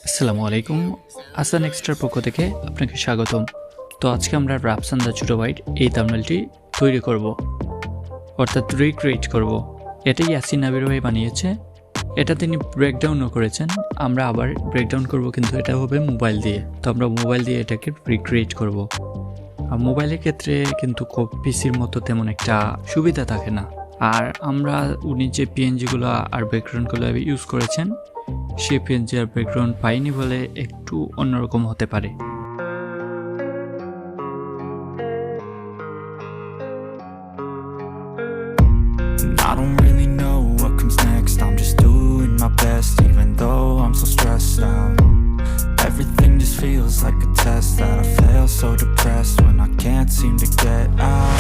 আসসালামু আলাইকুম, হাসানেক্সট্রার পক্ষ থেকে আপনাকে স্বাগতম। তো আজকে আমরা রাফসান দ্য ছোটো ভাই এই থাম্বনেলটি তৈরি করব, অর্থাৎ রিক্রিয়েট করব। এটাই ইয়াসিন নাবির ভাই বানিয়েছে, এটা তিনি ব্রেকডাউনও করেছেন। আমরা আবার ব্রেকডাউন করব, কিন্তু এটা হবে মোবাইল দিয়ে। তো আমরা মোবাইল দিয়ে এটাকে রিক্রিয়েট করব। আর মোবাইলের ক্ষেত্রে কিন্তু পিসির মতো তেমন একটা সুবিধা থাকে না। আর আমরা উনি যে পিএনজিগুলো আর ব্যাকগ্রাউন্ডগুলো ইউজ করেছেন, সে পিএনজি আর ব্যাকগ্রাউন্ড পাইনি বলে একটু অন্যরকম হতে পারে। I don't really know what comes next. I'm just doing my best, even though I'm so stressed out. Everything just feels like a test that I fail, so depressed when I can't seem to get out.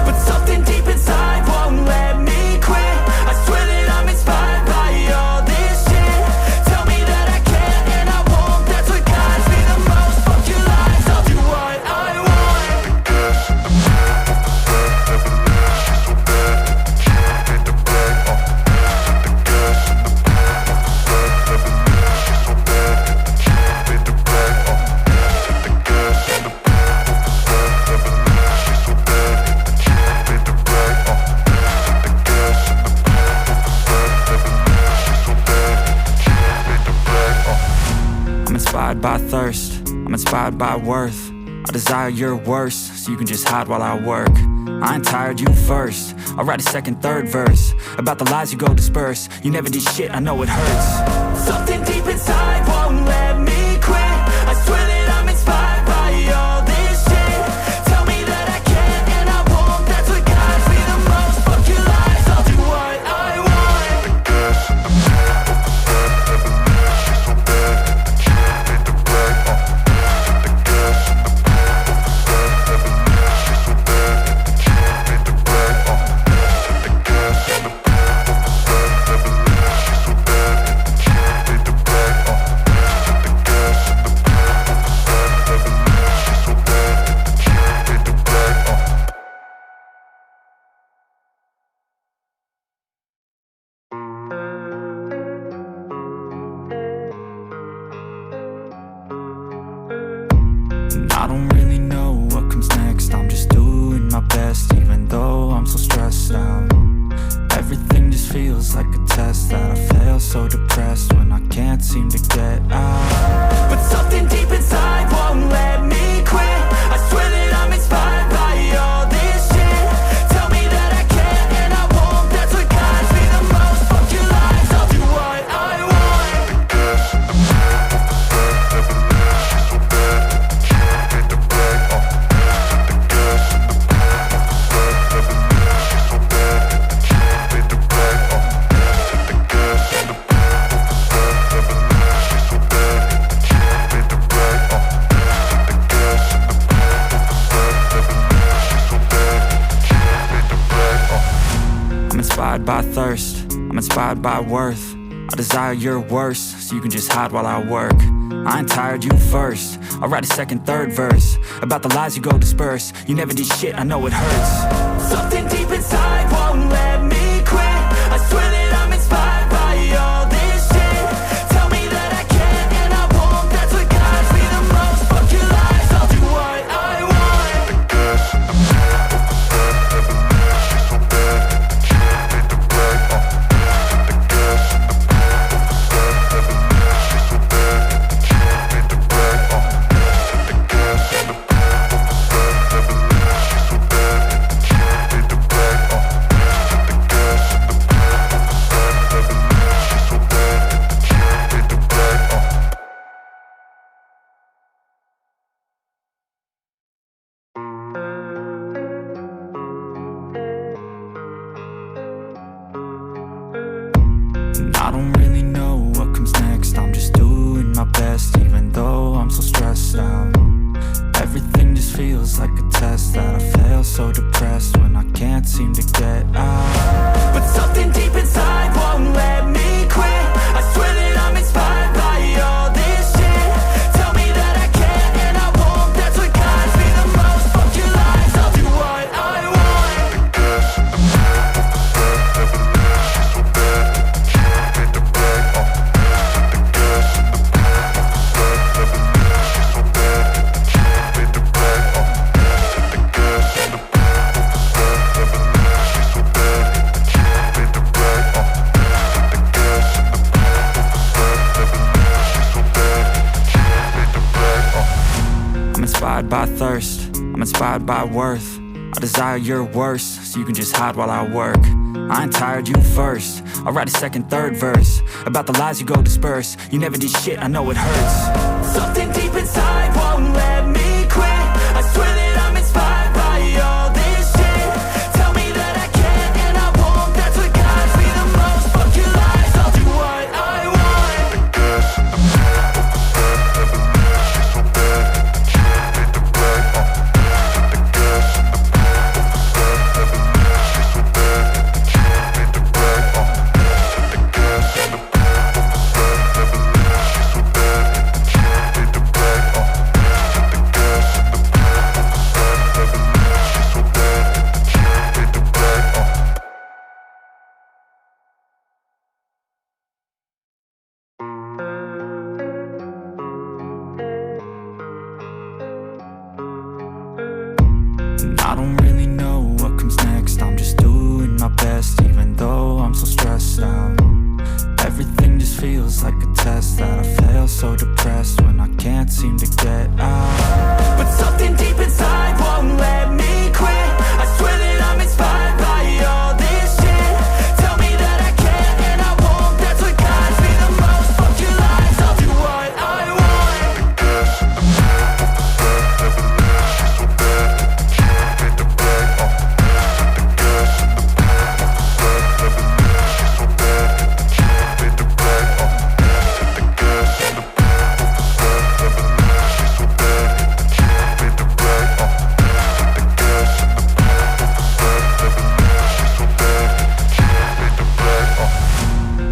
But something deep inside won't let me quit. I swear that I'm inspired by all this shit. Tell me that I can't and I won't. That's what guides me the most. Fuck your lies, I'll do what I want. Inspired by thirst, I'm inspired by worth. I desire your worst, so you can just hide while I work. I ain't tired, you first. I'll write a second, third verse about the lies you go disperse. You never did shit, I know it hurts. Something deep inside won't let me quit. I swear that I'm inspired by all this shit. Tell me that I can't and I won't. That's what guides me the most. Fuck your lies, I'll do what I want. I don't really know what comes next. I'm just doing my best, even though I'm so stressed out. Everything just feels like a test that I fail, so depressed when I can't seem to get out. But something deep inside won't let me quit. I swear that I'm inspired by all this shit. Tell me that I can't and I won't. That's what guides me the most. Fuck your lies, I'll do what I want. I'm inspired by thirst, I'm inspired by worth. I desire your worst, so you can just hide while I work. I ain't tired, you first. I'll write a second, third verse about the lies you go disperse. You never did shit, I know it hurts. Something deep inside won't let me quit. I swear that I'm inspired by all this shit. Tell me that I can't and I won't. That's what guides me the most. Fuck your lies, I'll do what I want. I don't really know what comes next. I'm just doing my best, even though I'm so stressed out. Everything just feels like a test that I fail, so depressed when I can't seem to get out. But something deep inside won't let me quit. I swear that I'm inspired by all this shit. Tell me that I can't and I won't. That's what guides me the most. Fuck your lies, I'll do what I want. inspired by thirst, I'm inspired by worth. I desire your worst, so you can just hide while I work. I ain't tired, you first. I'll write a second, third verse about the lies you go disperse. You never did shit, I know it hurts. Something deep inside won't let me quit. I swear that I'm inspired by all this shit. Tell me that I can't and I won't. That's what guides me the most. Fuck your lies, I'll do what I want. I don't really know what comes next. I'm just doing my best, even though I'm so stressed out. Everything just feels like a test that I fail, so depressed when I can't seem to get out. But something deep inside won't let me quit. I swear that I'm inspired by all this shit. Tell me that I can't and I won't. That's what guides me the most. Fuck your lies, I'll do what I want.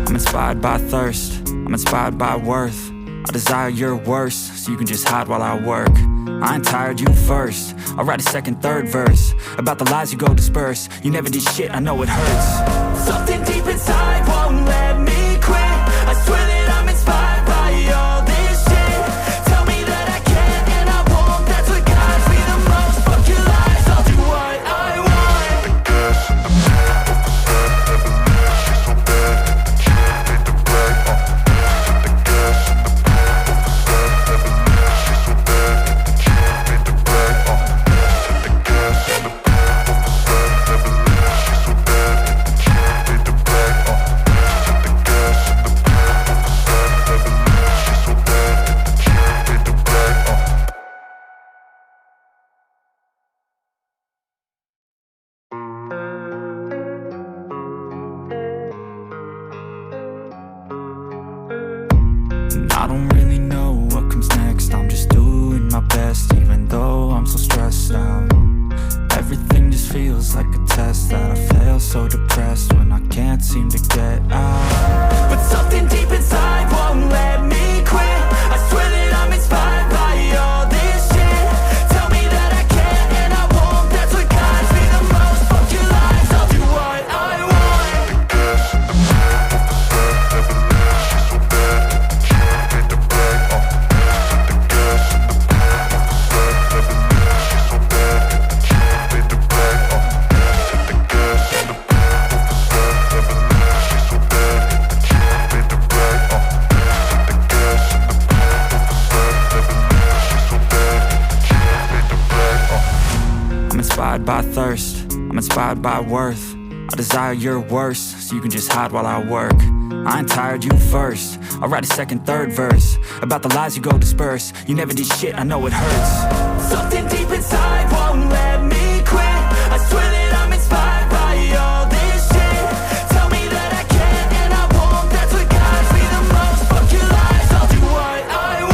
I'm inspired by thirst, I'm inspired by worth. I desire your worst, so you can just hide while I work. I ain't tired, you first. I'll write a second, third verse about the lies you go disperse. You never did shit, I know it hurts. Something deep inside won't let me quit. I swear that I'm inspired by all this shit. Tell me that I can't and I won't. That's what guides me the most. Fuck your lies, I'll do what I want. I don't really know what comes next. I'm just doing my best, even though I'm so stressed out. Everything just feels like a test that I fail, so depressed when I can't seem to get out. But something deep inside won't let me quit. I swear that I'm inspired by all this shit. Tell me that I can't and I won't. That's what guides me the most. Fuck your lies, I'll do what I want. I'm inspired by thirst, I'm inspired by worth. I desire your worst, so you can just hide while I work. I ain't tired, you first. I'll write a second, third verse about the lies you go disperse. You never did shit, I know it hurts. Something deep inside won't let me quit. I swear that I'm inspired by all this shit. Tell me that I can't and I won't. That's what guides me the most. Fuck your lies, I'll do what I want.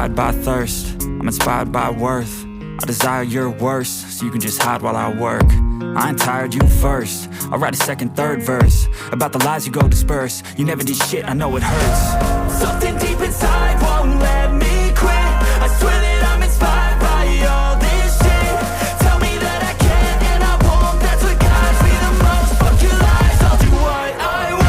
inspired by thirst, I'm inspired by worth. I desire your worst, so you can just hide while I work. I ain't tired, you first. I'll write a second, third verse about the lies you go disperse. You never did shit, I know it hurts. Something deep inside won't let me quit. I swear that I'm inspired by all this shit. Tell me that I can and I won't. That's what guides me the most. Fuck your lies, I'll do what I want.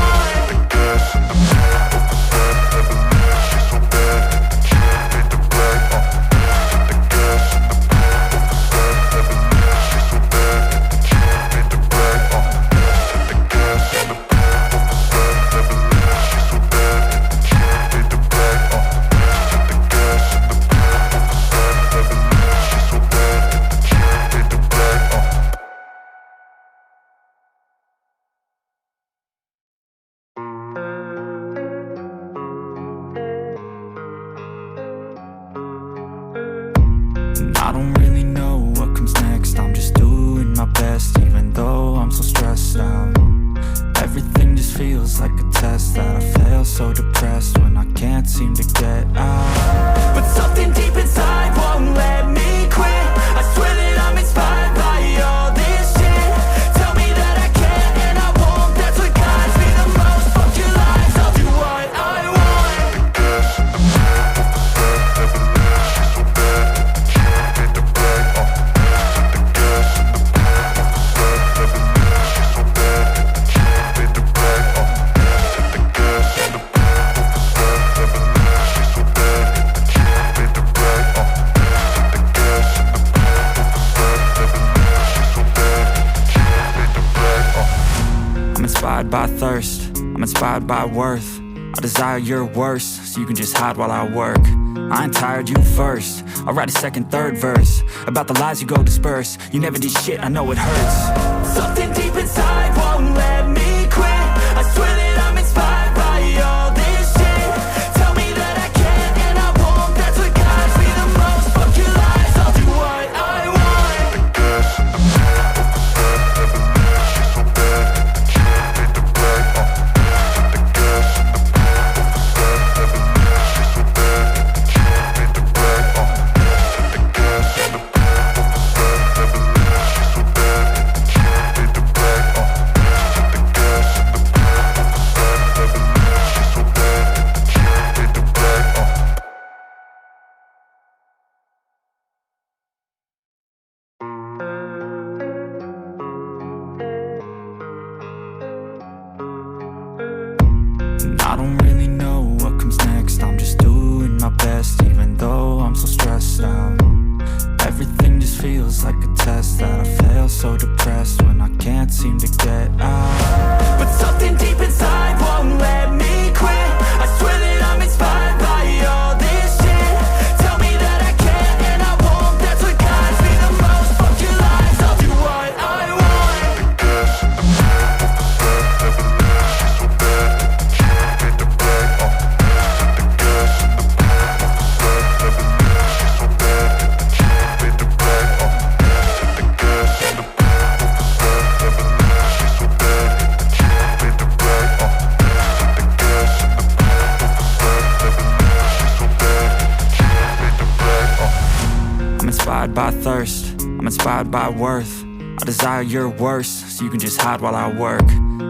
I don't really know what comes next. I'm just doing my best, even though I'm so stressed out. Everything just feels like a test that I fail, so depressed when I can't seem to get out. But something deep inside won't let me quit. I swear that I'm inspired by all this shit. Tell me that I can and I won't. That's what guides me the most. Fuck your lies, I'll do what I want. I'm inspired by thirst, I'm inspired by worth. I desire your worst, so you can just hide while I work. I ain't tired, you first. I'll write a second, third verse about the lies you go disperse. You never did shit, I know it hurts. Something deep inside won't let me quit. I swear that I'm inspired by all this shit. Tell me that I can and I won't. That's what guides me the most. Fuck your lies, I'll do what I want. I don't really know what comes next. I'm just doing my best, even though I'm so stressed out. Everything just feels like a test that I fail, so depressed when I can't seem to get out. But something deep inside won't let me quit. I swear that I'm inspired by all this shit. Tell me that I can and I won't. That's what guides me the most. Fuck your lies, I'll do what I want. I'm inspired by thirst, I'm inspired by worth. I desire your worst, so you can just hide while I work.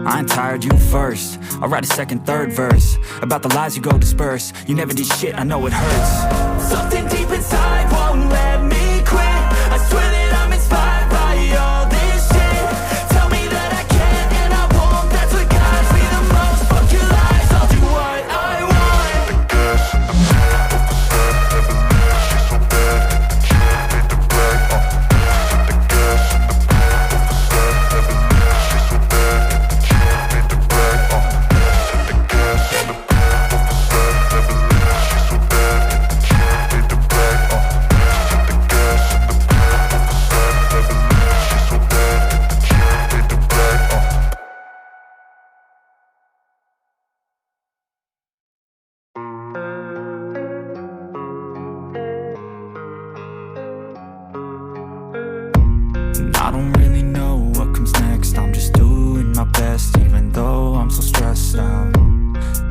I ain't tired, you first. I'll write a second, third verse about the lies you go disperse. You never did shit, I know it hurts. Something deep inside won't let me quit. I swear that I'm inspired by all this shit. Tell me that I can and I won't. That's what guides me the most. Fuck your lies, I'll do what I want. I don't really know what comes next. I'm just doing my best, even though I'm so stressed out.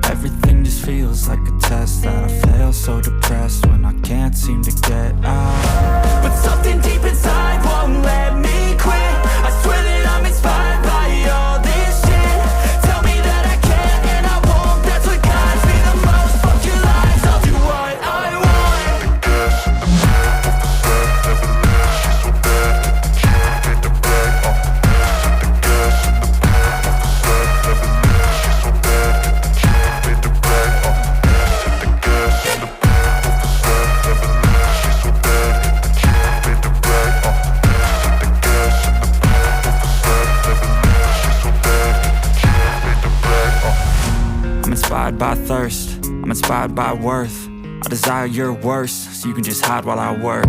Everything just feels like a test that I fail, so depressed when I can't can't seem to get out. But something deep inside won't let me quit. I swear that I'm inspired by all this shit. Tell me that I can't and I won't. That's what guides me the most. Fuck your lies, I'll do what I want. I'm inspired by thirst, I'm inspired by worth. I desire your worst, so you can just hide while I work.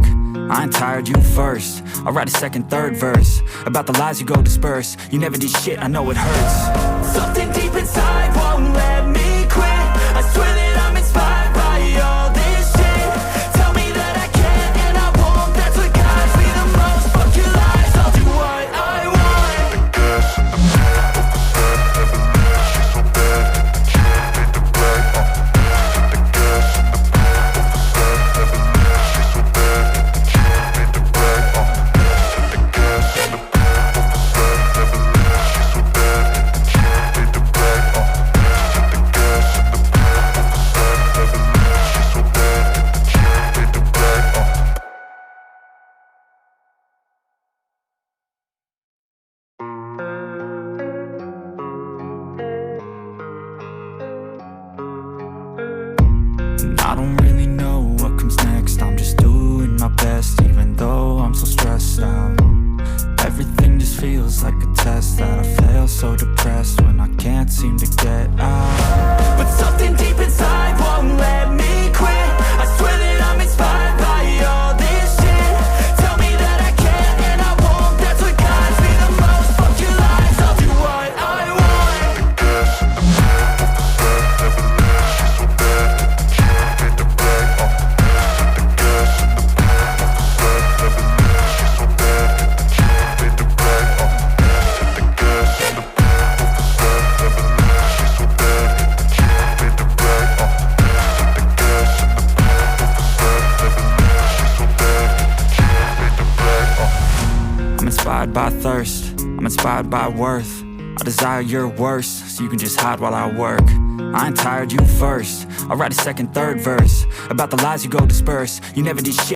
I ain't tired, you first. I'll write a second, third verse about the lies you go disperse. You never did shit, I know it hurts. Something deep inside won't let me quit. I swear that I'm inspired by all this shit. Tell me that I can't and I won't. That's what guides me the most. Fuck your lies, I'll do what I want. And I don't really know what comes next. I'm just doing my best, even though I'm so stressed out. Everything just feels like a test that I fail, so depressed when I can't seem to get out. But something deep inside won't let me quit. I swear that I'm inspired by all this shit. Tell me that I can't and I won't. That's what guides me the most. Fuck your lies, I'll do what I want. I'm inspired by thirst, I'm inspired by worth. I desire your worst, so you can just hide while I work. I ain't tired, you first. I'll write a second, third verse about the lies you go disperse. You never did shit.